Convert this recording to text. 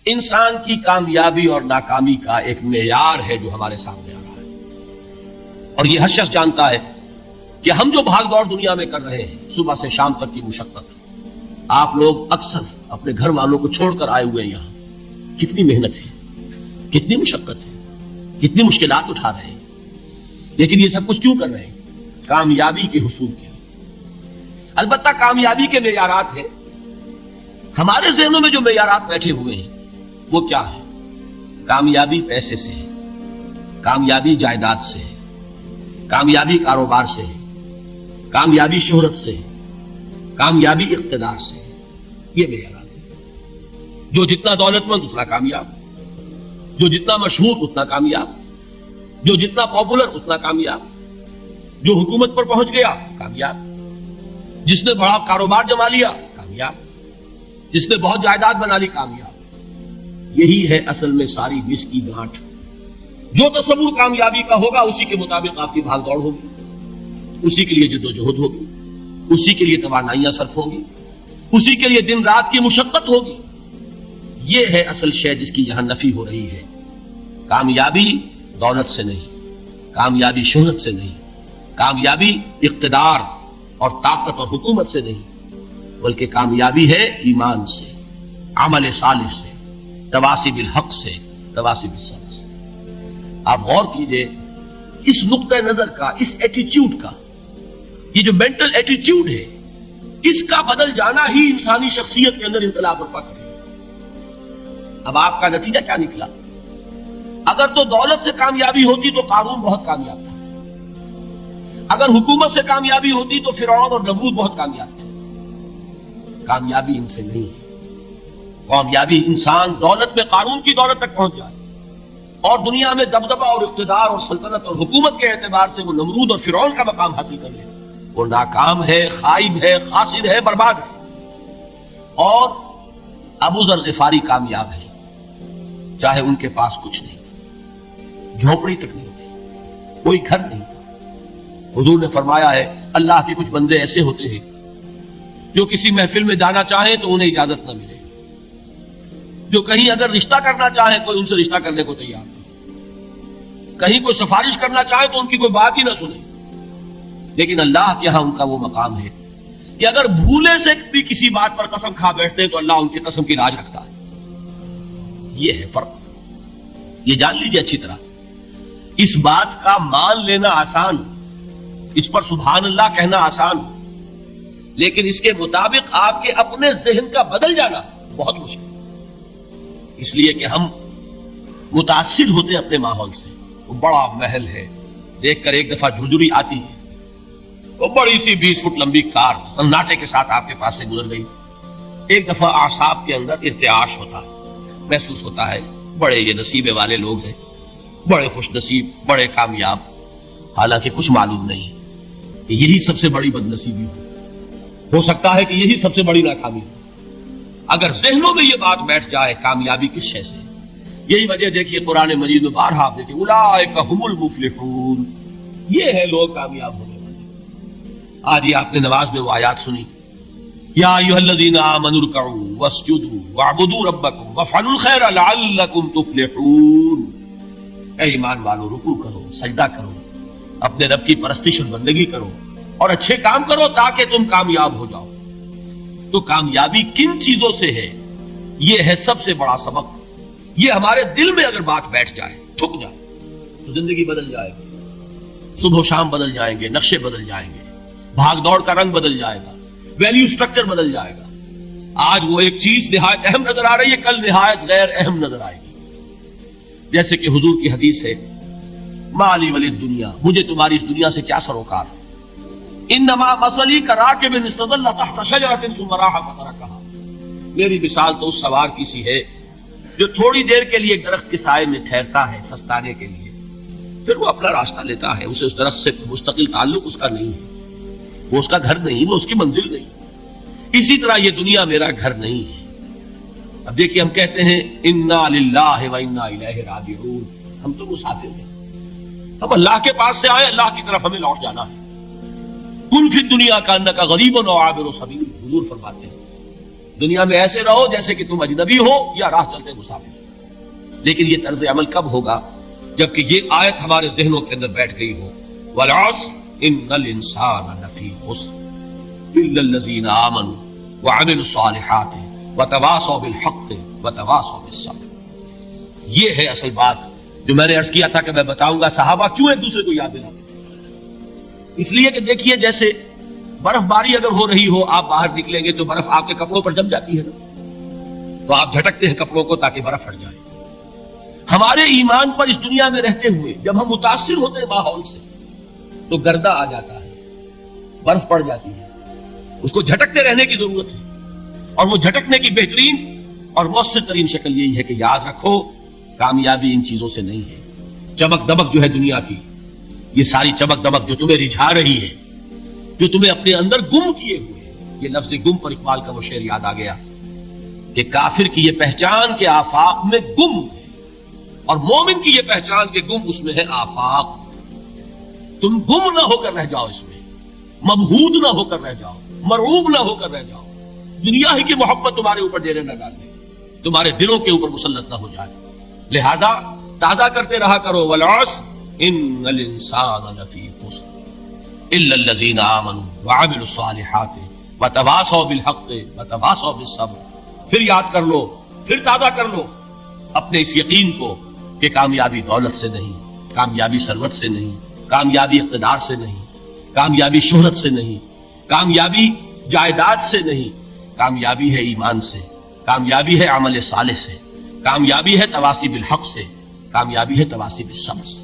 انسان کی کامیابی اور ناکامی کا ایک معیار ہے جو ہمارے سامنے آ رہا ہے، اور یہ ہر شخص جانتا ہے کہ ہم جو بھاگ دوڑ دنیا میں کر رہے ہیں، صبح سے شام تک کی مشقت، آپ لوگ اکثر اپنے گھر والوں کو چھوڑ کر آئے ہوئے ہیں یہاں، کتنی محنت ہے، کتنی مشقت ہے، کتنی مشکلات اٹھا رہے ہیں، لیکن یہ سب کچھ کیوں کر رہے ہیں؟ کامیابی کے حصول کے لیے۔ البتہ کامیابی کے معیارات ہیں، ہمارے ذہنوں میں جو معیارات بیٹھے ہوئے ہیں وہ کیا ہے؟ کامیابی پیسے سے ہے، کامیابی جائیداد سے ہے، کامیابی کاروبار سے ہے، کامیابی شہرت سے ہے، کامیابی اقتدار سے ہے، یہ معیارات ہیں۔ جو جتنا دولت مند اتنا کامیاب، جو جتنا مشہور اتنا کامیاب، جو جتنا پاپولر اتنا کامیاب، جو حکومت پر پہنچ گیا کامیاب، جس نے بڑا کاروبار جما لیا کامیاب، جس نے بہت جائیداد بنا لی کامیاب۔ یہی ہے اصل میں ساری مس کی گانٹھ۔ جو تصور کامیابی کا ہوگا اسی کے مطابق آپ کی بھاگ دوڑ ہوگی، اسی کے لیے جد و جہد ہوگی، اسی کے لیے توانائیاں صرف ہوں گی، اسی کے لیے دن رات کی مشقت ہوگی۔ یہ ہے اصل شے جس کی یہاں نفی ہو رہی ہے۔ کامیابی دولت سے نہیں، کامیابی شہرت سے نہیں، کامیابی اقتدار اور طاقت اور حکومت سے نہیں، بلکہ کامیابی ہے ایمان سے، عمل صالح سے، تواصی بالحق سے، تواصی بالصبر سے۔ آپ غور کیجئے اس نقطہ نظر کا، اس ایٹیچیوڈ کا، یہ جو مینٹل ایٹیچیوڈ ہے، اس کا بدل جانا ہی انسانی شخصیت کے اندر انقلاب برپا کرے۔ اب آپ کا نتیجہ کیا نکلا؟ اگر تو دولت سے کامیابی ہوتی تو قارون بہت کامیاب تھا، اگر حکومت سے کامیابی ہوتی تو فرعون اور نمرود بہت کامیاب تھے۔ کامیابی ان سے نہیں ہے۔ کامیابی انسان دولت میں قارون کی دولت تک پہنچ جائے اور دنیا میں دبدبہ اور اقتدار اور سلطنت اور حکومت کے اعتبار سے وہ نمرود اور فرعون کا مقام حاصل کر لے، وہ ناکام ہے، خائب ہے، خاسر ہے، برباد ہے۔ اور ابو ذر غفاری کامیاب ہے، چاہے ان کے پاس کچھ نہیں، جھونپڑی تک نہیں تھی، کوئی گھر نہیں تھا۔ حضور نے فرمایا ہے اللہ کے کچھ بندے ایسے ہوتے ہیں جو کسی محفل میں جانا چاہیں تو انہیں اجازت نہ ملے، جو کہیں اگر رشتہ کرنا چاہیں کوئی ان سے رشتہ کرنے کو تیار نہیں، کہیں کوئی سفارش کرنا چاہے تو ان کی کوئی بات ہی نہ سنے۔ لیکن اللہ کے ہاں ان کا وہ مقام ہے کہ اگر بھولے سے بھی کسی بات پر قسم کھا بیٹھتے تو اللہ ان کی قسم کی راج رکھتا ہے۔ یہ ہے فرق، یہ جان لیجیے اچھی طرح۔ اس بات کا مان لینا آسان، اس پر سبحان اللہ کہنا آسان، لیکن اس کے مطابق آپ کے اپنے ذہن کا بدل جانا بہت مشکل، اس لیے کہ ہم متاثر ہوتے اپنے ماحول سے۔ وہ بڑا محل ہے، دیکھ کر ایک دفعہ جھرجھری آتی ہے، وہ بڑی سی 20 فٹ لمبی کار سناٹے کے ساتھ آپ کے پاس سے گزر گئی، ایک دفعہ اعصاب کے اندر ارتعاش ہوتا ہے، محسوس ہوتا ہے بڑے یہ نصیبے والے لوگ ہیں، بڑے خوش نصیب، بڑے کامیاب، حالانکہ کچھ معلوم نہیں کہ یہی سب سے بڑی بد نصیبی ہو سکتا ہے کہ یہی سب سے بڑی ناکامی ہو۔ اگر ذہنوں میں یہ بات بیٹھ جائے کامیابی کس شے سے، یہی وجہ دیکھیے قرآن مجید میں بارہا آپ دیکھیں اولئک هم المفلحون، یہ ہے لوگ کامیاب ہونے والے۔ آج یہ آپ نے نماز میں وہ آیات سنی، یا ایھا الذین آمنوا ارکعوا واسجدوا واعبدوا ربکم وافعلوا الخیر لعلکم تفلحون۔ اے ایمان والو، رکوع کرو، سجدہ کرو، اپنے رب کی پرستش اور بندگی کرو اور اچھے کام کرو تاکہ تم کامیاب ہو جاؤ۔ تو کامیابی کن چیزوں سے ہے؟ یہ ہے سب سے بڑا سبق۔ یہ ہمارے دل میں اگر بات بیٹھ جائے، ٹھک جائے، تو زندگی بدل جائے گی، صبح و شام بدل جائیں گے، نقشے بدل جائیں گے، بھاگ دوڑ کا رنگ بدل جائے گا، ویلیو سٹرکچر بدل جائے گا۔ آج وہ ایک چیز نہایت اہم نظر آ رہی ہے، کل نہایت غیر اہم نظر آئے گی۔ جیسے کہ حضور کی حدیث ہے مالی ولی دنیا، مجھے تمہاری اس دنیا سے کیا سروکار، انما مثلی کراکب استظل تحت شجرۃ ثم راح فترکها، میری مثال تو اس سوار کی سی ہے جو تھوڑی دیر کے لیے درخت کے سائے میں ٹھہرتا ہے سستانے کے لیے، پھر وہ اپنا راستہ لیتا ہے، اسے اس درخت سے مستقل تعلق اس کا نہیں ہے، وہ اس کا گھر نہیں، وہ اس کی منزل نہیں۔ اسی طرح یہ دنیا میرا گھر نہیں ہے۔ اب دیکھیے ہم کہتے ہیں انا للہ و انا الیہ راجعون، ہم تو مسافر ہیں، ہم اللہ کے پاس سے آئے، اللہ کی طرف ہمیں لوٹ جانا ہے۔ کن فی الدنیا کانک غریب و عابر سبیل، حضور فرماتے ہیں دنیا میں ایسے رہو جیسے کہ تم اجنبی ہو یا راہ چلتے مسافر ہو. لیکن یہ طرز عمل کب ہوگا؟ جبکہ یہ آیت ہمارے ذہنوں کے اندر بیٹھ گئی ہو. والعصر ان الانسان لفی خسر الا الذین آمنوا وعملوا الصالحات وتواصوا بالحق وتواصوا بالصبر. یہ ہے اصل بات جو میں نے عرض کیا تھا کہ میں بتاؤں گا. صحابہ کیوں ایک دوسرے کو یاد دلاتے تھے؟ اس لیے کہ دیکھیے جیسے برف باری اگر ہو رہی ہو، آپ باہر نکلیں گے تو برف آپ کے کپڑوں پر جم جاتی ہے نا، تو آپ جھٹکتے ہیں کپڑوں کو تاکہ برف ہٹ جائے. ہمارے ایمان پر اس دنیا میں رہتے ہوئے جب ہم متاثر ہوتے ہیں ماحول سے تو گردہ آ جاتا ہے، برف پڑ جاتی ہے، اس کو جھٹکتے رہنے کی ضرورت ہے. اور وہ جھٹکنے کی بہترین اور مؤثر ترین شکل یہی ہے کہ یاد رکھو کامیابی ان چیزوں سے نہیں ہے. چمک دمک جو ہے دنیا کی، یہ ساری چمک دمک جو تمہیں رجھا رہی ہے، جو تمہیں اپنے اندر گم کیے ہوئے، یہ لفظ گم پر اقبال کا وہ شعر یاد آ گیا کہ کافر کی یہ پہچان کے آفاق میں گم ہے اور مومن کی یہ پہچان کے گم اس میں ہے آفاق. تم گم نہ ہو کر رہ جاؤ، اس میں مبہوت نہ ہو کر رہ جاؤ، مرعوب نہ ہو کر رہ جاؤ. دنیا ہی کی محبت تمہارے اوپر ڈیرے نہ ڈال دے، تمہارے دلوں کے اوپر مسلط نہ ہو جائے. لہذا تازہ کرتے رہا کرو والعصر ان الانسان لفی خسر الا الذین آمنوا وعملوا الصالحات وتواصوا بالحق وتواصوا بالصبر. پھر یاد کر لو، پھر تازہ کر لو اپنے اس یقین کو کہ کامیابی دولت سے نہیں، کامیابی ثروت سے نہیں، کامیابی اقتدار سے نہیں، کامیابی شہرت سے نہیں، کامیابی جائیداد سے نہیں، کامیابی ہے ایمان سے، کامیابی ہے عمل صالح سے، کامیابی ہے تواصی بالحق سے، کامیابی ہے تواصی بالصبر سے.